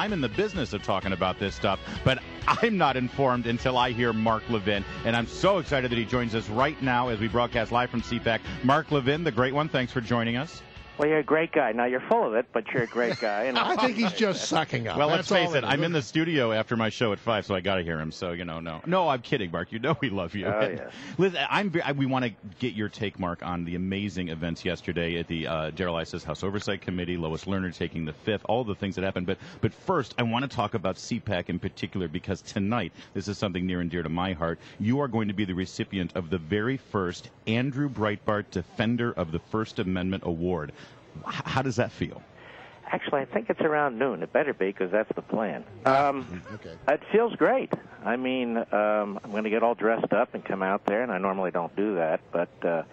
I'm in the business of talking about this stuff, but I'm not informed until I hear Mark Levin, and I'm so excited that he joins us right now as we broadcast live from CPAC. Mark Levin, the great one, thanks for joining us. Well, you're a great guy. Now, you're full of it, but you're a great guy. And I think he's just sucking up. Well, let's face it. I'm in the studio after my show at 5, so I got to hear him. So, no, I'm kidding, Mark. You know we love you. Oh, yes. Listen, we want to get your take, Mark, on the amazing events yesterday at the Darrell Iss's House Oversight Committee, Lois Lerner taking the fifth, all the things that happened. But first, I want to talk about CPAC in particular, because tonight, this is something near and dear to my heart. You are going to be the recipient of the very first Andrew Breitbart Defender of the First Amendment Award. How does that feel? Actually, I think it's around noon. It better be, because that's the plan. Okay. It feels great. I mean, I'm going to get all dressed up and come out there, and I normally don't do that. But,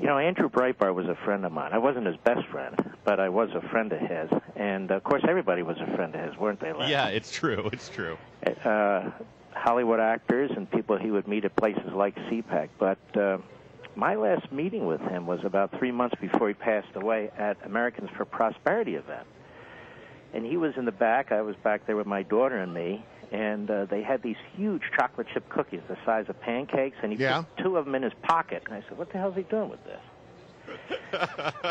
Andrew Breitbart was a friend of mine. I wasn't his best friend, but I was a friend of his. And, of course, everybody was a friend of his, weren't they, Levin? Yeah, it's true. It's true. Hollywood actors and people he would meet at places like CPAC. But my last meeting with him was about 3 months before he passed away at Americans for Prosperity event. And he was in the back. I was back there with my daughter and me. And they had these huge chocolate chip cookies the size of pancakes. And he put 2 of them in his pocket. And I said, what the hell is he doing with this?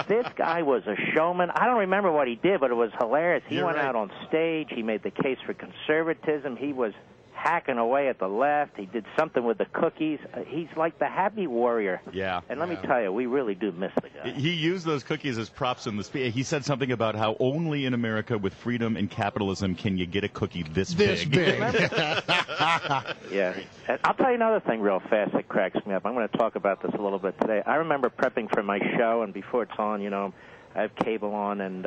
This guy was a showman. I don't remember what he did, but it was hilarious. He went out on stage. He made the case for conservatism. He was hacking away at the left. He did something with the cookies. He's like the happy warrior. Yeah. And let me tell you, we really do miss the guy. He used those cookies as props in the speech. He said something about how only in America with freedom and capitalism can you get a cookie this big. Yeah. And I'll tell you another thing real fast that cracks me up. I'm going to talk about this a little bit today. I remember prepping for my show, and before it's on, I have cable on, and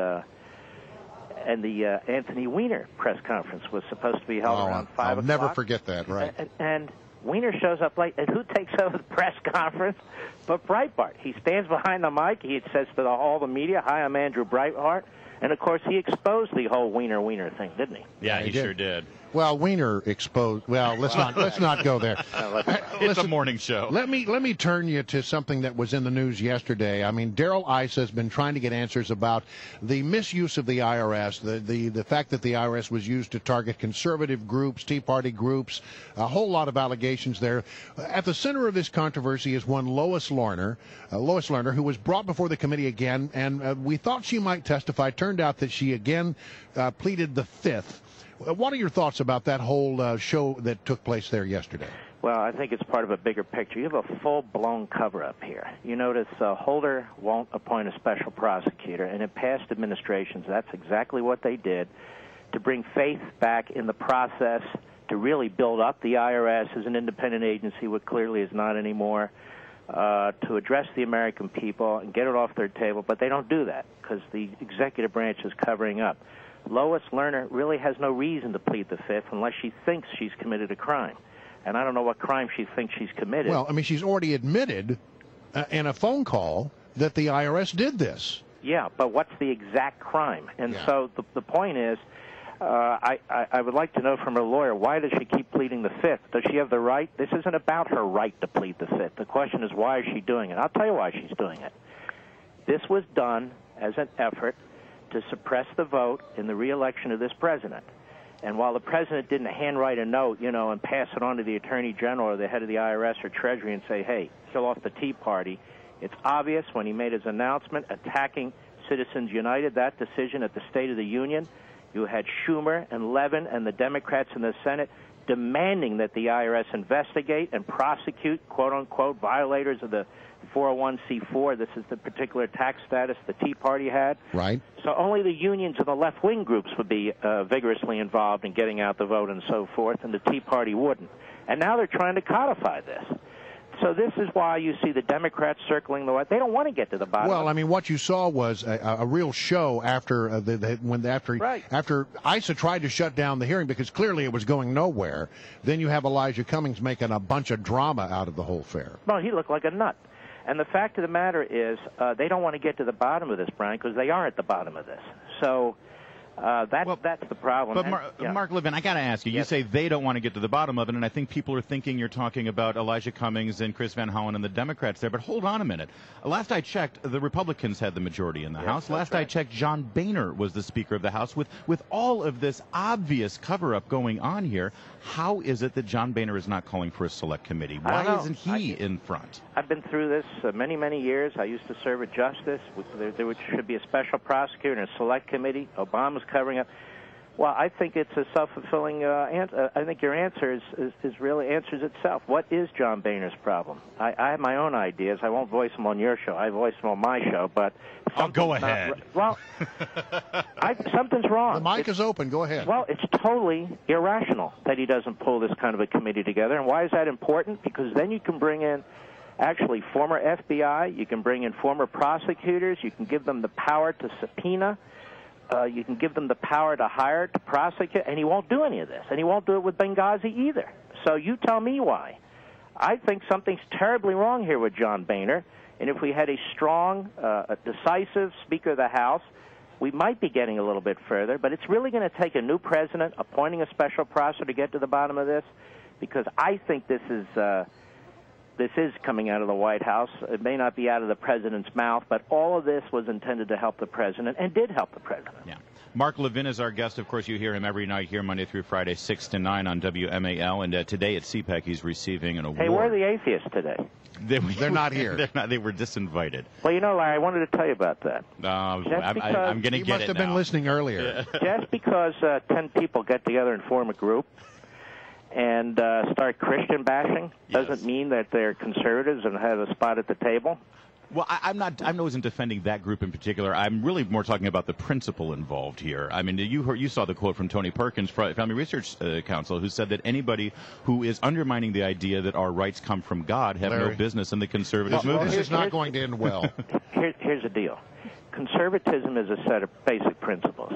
the Anthony Weiner press conference was supposed to be held around 5 o'clock. I'll never forget that, right. And Weiner shows up late, and who takes over the press conference but Breitbart? He stands behind the mic. He says to all the media, "Hi, I'm Andrew Breitbart." And, of course, he exposed the whole Weiner thing, didn't he? Yeah, he sure did. Well, Weiner exposed. Well, let's not go there. It's a morning show. Let me turn you to something that was in the news yesterday. I mean, Darrell Issa has been trying to get answers about the misuse of the IRS, the fact that the IRS was used to target conservative groups, Tea Party groups, a whole lot of allegations there. At the center of this controversy is one Lois Lerner, who was brought before the committee again, and we thought she might testify. Turned out that she again pleaded the fifth. What are your thoughts about that whole show that took place there yesterday? Well, I think it's part of a bigger picture. You have a full-blown cover-up here. You notice Holder won't appoint a special prosecutor, and in past administrations, that's exactly what they did to bring faith back in the process, to really build up the IRS as an independent agency, what clearly is not anymore, to address the American people and get it off their table. But they don't do that because the executive branch is covering up. Lois Lerner really has no reason to plead the fifth unless she thinks she's committed a crime. And I don't know what crime she thinks she's committed. Well, I mean, she's already admitted in a phone call that the IRS did this. Yeah, but what's the exact crime? And so the point is, I would like to know from her lawyer, why does she keep pleading the fifth? Does she have the right? This isn't about her right to plead the fifth. The question is, why is she doing it? I'll tell you why she's doing it. This was done as an effort to suppress the vote in the re-election of this president. And while the president didn't handwrite a note, and pass it on to the Attorney General or the head of the IRS or Treasury and say, hey, kill off the Tea Party, it's obvious when he made his announcement attacking Citizens United, that decision at the State of the Union, you had Schumer and Levin and the Democrats in the Senate demanding that the IRS investigate and prosecute, quote-unquote, violators of the 401c4. This is the particular tax status the Tea Party had. Right. So only the unions and the left-wing groups would be vigorously involved in getting out the vote and so forth, and the Tea Party wouldn't. And now they're trying to codify this. So this is why you see the Democrats circling the way. They don't want to get to the bottom. Well, I mean, what you saw was a real show after after Issa tried to shut down the hearing because clearly it was going nowhere. Then you have Elijah Cummings making a bunch of drama out of the whole affair. Well, he looked like a nut. And the fact of the matter is they don't want to get to the bottom of this, Brian, because they are at the bottom of this. So That's the problem. But Mark Levin, I got to ask you. You say they don't want to get to the bottom of it, and I think people are thinking you're talking about Elijah Cummings and Chris Van Hollen and the Democrats there. But hold on a minute. Last I checked, the Republicans had the majority in the House. Last I checked, John Boehner was the Speaker of the House. With all of this obvious cover-up going on here, how is it that John Boehner is not calling for a select committee? Why isn't he in front? I've been through this many, many years. I used to serve at Justice. There should be a special prosecutor and a select committee. Obama's covering up. Well, I think it's a self-fulfilling answer. I think your answer is really answers itself. What is John Boehner's problem? I have my own ideas. I won't voice them on your show. I voice them on my show, but go ahead. Something's wrong. The mic is open. Go ahead. Well, it's totally irrational that he doesn't pull this kind of a committee together. And why is that important? Because then you can bring in actually former FBI. You can bring in former prosecutors. You can give them the power to subpoena. You can give them the power to hire, to prosecute, and he won't do any of this. And he won't do it with Benghazi either. So you tell me why. I think something's terribly wrong here with John Boehner, and if we had a strong, a decisive Speaker of the House, we might be getting a little bit further, but it's really going to take a new president appointing a special prosecutor to get to the bottom of this, because I think this is coming out of the White House. It may not be out of the president's mouth, but all of this was intended to help the president and did help the president. Yeah. Mark Levin is our guest. Of course, you hear him every night here, Monday through Friday, 6 to 9 on WMAL. And today at CPAC, he's receiving an award. Hey, where are the atheists today? They're not here. They were disinvited. Well, Larry, I wanted to tell you about that. I'm going to get it now. He must have been listening earlier. Just because 10 people get together and form a group and start Christian bashing doesn't mean that they're conservatives and have a spot at the table. Well, I wasn't defending that group in particular. I'm really more talking about the principle involved here. I mean, you saw the quote from Tony Perkins, Family Research Council, who said that anybody who is undermining the idea that our rights come from God have no business in the conservative movement. This is not going to end well. Here's the deal. Conservatism is a set of basic principles.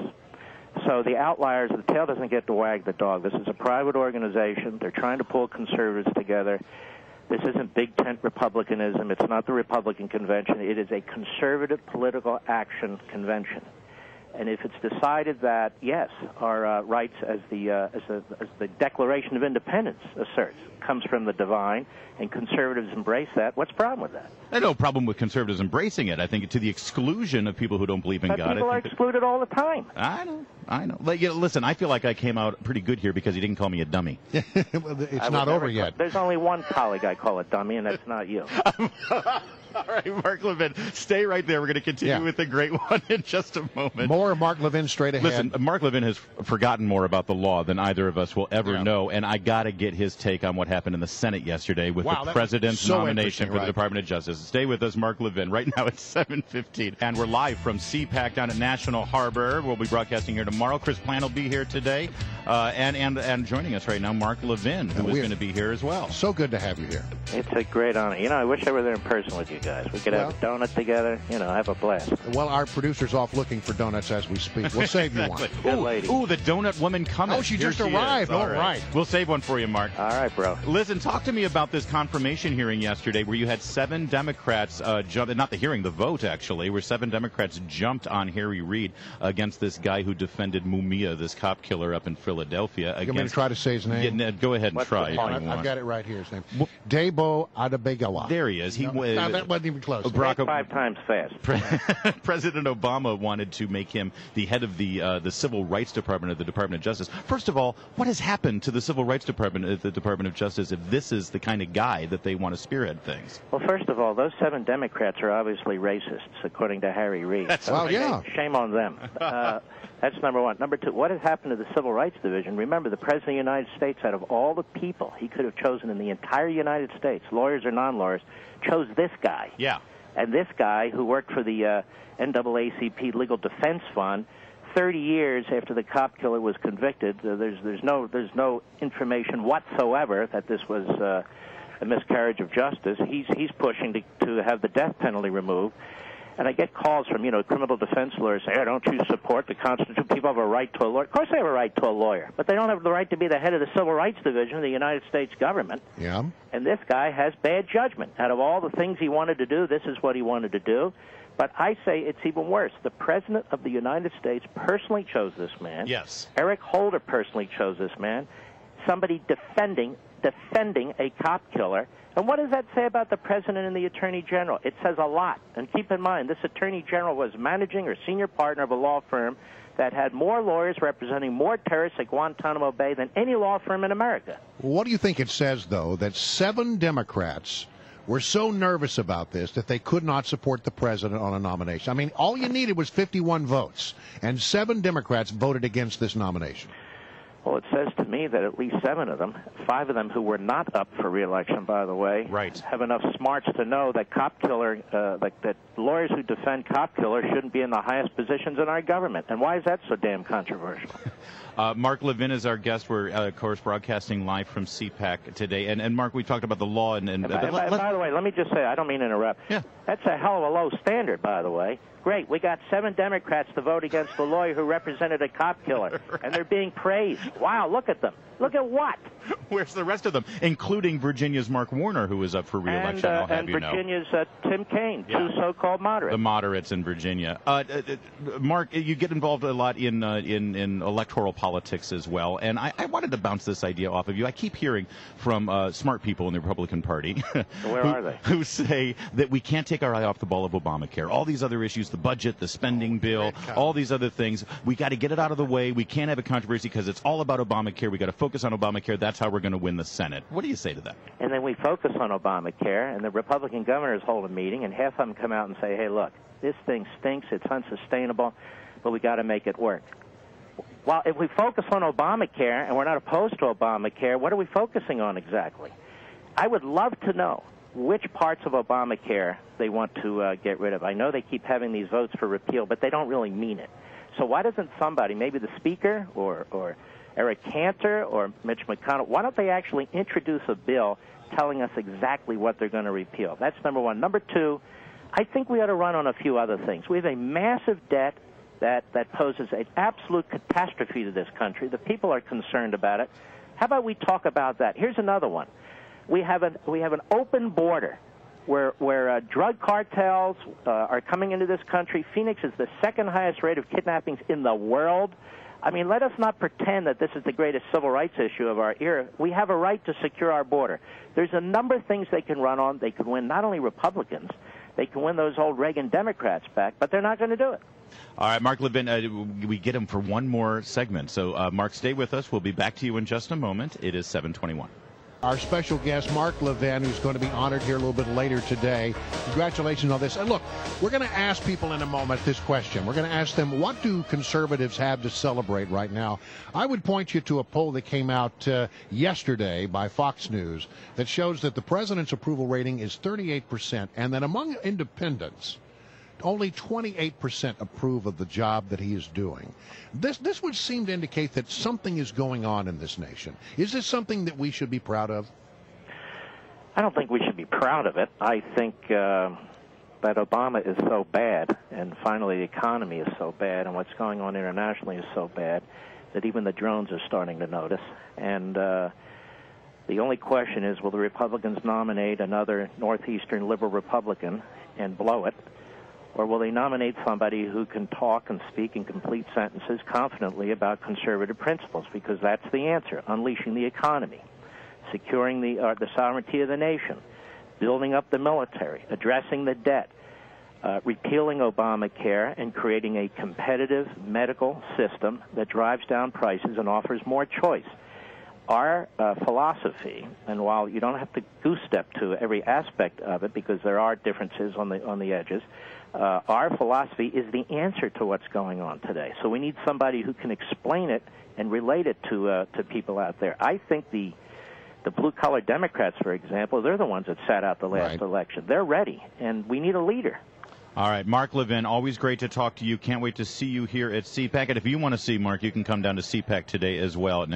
So the outliers, the tail doesn't get to wag the dog. This is a private organization. They're trying to pull conservatives together. This isn't big tent republicanism. It's not the Republican convention. It is a conservative political action convention. And if it's decided that, yes, our rights, as the Declaration of Independence asserts, comes from the divine, and conservatives embrace that, what's the problem with that? I have no problem with conservatives embracing it. I think to the exclusion of people who don't believe in God. People are excluded all the time. I know. Listen, I feel like I came out pretty good here because he didn't call me a dummy. It's not over yet. There's only one colleague I call a dummy, and that's not you. All right, Mark Levin, stay right there. We're going to continue with the great one in just a moment. More Mark Levin straight ahead. Listen, Mark Levin has forgotten more about the law than either of us will ever know, and I got to get his take on what happened in the Senate yesterday with the president's nomination for the Department of Justice. Stay with us, Mark Levin. Right now it's 7:15, and we're live from CPAC down at National Harbor. We'll be broadcasting here tomorrow. Chris Plan will be here today, and joining us right now, Mark Levin, who is going to be here as well. So good to have you here. It's a great honor. I wish I were there in person with you guys. We could have a donut together, have a blast. Well, our producer's off looking for donuts as we speak. We'll save you one. Good lady. Ooh, the donut woman coming. Oh, she just arrived. All right. We'll save one for you, Mark. All right, bro. Listen, talk to me about this confirmation hearing yesterday where you had 7 Democrats jump, not the hearing, the vote, actually, where 7 Democrats jumped on Harry Reid against this guy who defended Mumia, this cop killer up in Philadelphia. You want me to try to say his name? Go ahead and try. I've got it right here, his name. Debo Adebegala. There he is. That wasn't even close. 5 times fast. President Obama wanted to make him the head of the Civil Rights Department of the Department of Justice. First of all, what has happened to the Civil Rights Department at the Department of Justice if this is the kind of guy that they want to spearhead things? Well, first of all, those 7 Democrats are obviously racists, according to Harry Reid. Shame on them. That's number one. Number two, what has happened to the Civil Rights Division? Remember, the President of the United States, out of all the people he could have chosen in the entire United States, lawyers or non-lawyers, chose this guy. Yeah. And this guy, who worked for the NAACP Legal Defense Fund, 30 years after the cop killer was convicted, there's no information whatsoever that this was a miscarriage of justice. He's pushing to have the death penalty removed. And I get calls from, criminal defense lawyers saying, don't you support the Constitution? People have a right to a lawyer. Of course they have a right to a lawyer, but they don't have the right to be the head of the Civil Rights Division of the United States government. Yeah. And this guy has bad judgment. Out of all the things he wanted to do, this is what he wanted to do. But I say it's even worse. The President of the United States personally chose this man. Yes. Eric Holder personally chose this man. Somebody defending a cop killer. And what does that say about the President and the Attorney General? It says a lot. And keep in mind, this Attorney General was managing or senior partner of a law firm that had more lawyers representing more terrorists at Guantanamo Bay than any law firm in America. What do you think it says, though, that 7 Democrats were so nervous about this that they could not support the president on a nomination? I mean, all you needed was 51 votes, and 7 Democrats voted against this nomination. Well, it says to me that at least 7 of them, 5 of them who were not up for re-election, by the way, right, have enough smarts to know that that lawyers who defend cop killers shouldn't be in the highest positions in our government. And why is that so damn controversial? Mark Levin is our guest. We're, of course, broadcasting live from CPAC today. And Mark, we talked about the law. And by the way, let me just say, I don't mean to interrupt. Yeah. That's a hell of a low standard, by the way. Great. We got 7 Democrats to vote against the lawyer who represented a cop killer, right, and they're being praised. Wow, look at them. Look at what? Where's the rest of them, including Virginia's Mark Warner, who is up for re-election? And Virginia's Tim Kaine, yeah, 2 so-called moderates. The moderates in Virginia. Mark, you get involved a lot in electoral politics as well, and I wanted to bounce this idea off of you. I keep hearing from smart people in the Republican Party are they? Who say that we can't take our eye off the ball of Obamacare. All these other issues, the budget, the spending bill, all these other things, we got to get it out of the way. We can't have a controversy because it's all about Obamacare. We got to focus on Obamacare. That's how we're going to win the Senate. What do you say to that? And then we focus on Obamacare, and the Republican governors hold a meeting, and half of them come out and say, hey, look, this thing stinks, it's unsustainable, but we got to make it work. Well, if we focus on Obamacare, and we're not opposed to Obamacare, what are we focusing on exactly? I would love to know which parts of Obamacare they want to get rid of. I know they keep having these votes for repeal, but they don't really mean it. So why doesn't somebody, maybe the Speaker or Eric Cantor or Mitch McConnell, why don't they actually introduce a bill telling us exactly what they're going to repeal? That's number one. Number two, I think we ought to run on a few other things. We have a massive debt that poses an absolute catastrophe to this country. The people are concerned about it. How about we talk about that? Here's another one. We have an open border where drug cartels are coming into this country. Phoenix is the 2nd highest rate of kidnappings in the world. I mean, let us not pretend that this is the greatest civil rights issue of our era. We have a right to secure our border. There's a number of things they can run on. They can win not only Republicans, they can win those old Reagan Democrats back, but they're not going to do it. All right, Mark Levin, we get him for one more segment. So, Mark, stay with us. We'll be back to you in just a moment. It is 7:21. Our special guest, Mark Levin, who's going to be honored here a little bit later today. Congratulations on this. And look, we're going to ask people in a moment this question. We're going to ask them, what do conservatives have to celebrate right now? I would point you to a poll that came out yesterday by Fox News that shows that the president's approval rating is 38%, and that among independents, only 28% approve of the job that he is doing. This would seem to indicate that something is going on in this nation. Is this something that we should be proud of? I don't think we should be proud of it. I think that Obama is so bad, and finally the economy is so bad, and what's going on internationally is so bad, that even the drones are starting to notice. And the only question is, will the Republicans nominate another Northeastern liberal Republican and blow it? Or will they nominate somebody who can talk and speak in complete sentences confidently about conservative principles? Because that's the answer: unleashing the economy, securing the sovereignty of the nation, building up the military, addressing the debt, repealing Obamacare, and creating a competitive medical system that drives down prices and offers more choice. Our philosophy, and while you don't have to goose-step to every aspect of it because there are differences on the edges, our philosophy is the answer to what's going on today. So we need somebody who can explain it and relate it to people out there. I think the blue-collar Democrats, for example, they're the ones that sat out the last election. They're ready, and we need a leader. All right, Mark Levin, always great to talk to you. Can't wait to see you here at CPAC. And if you want to see Mark, you can come down to CPAC today as well.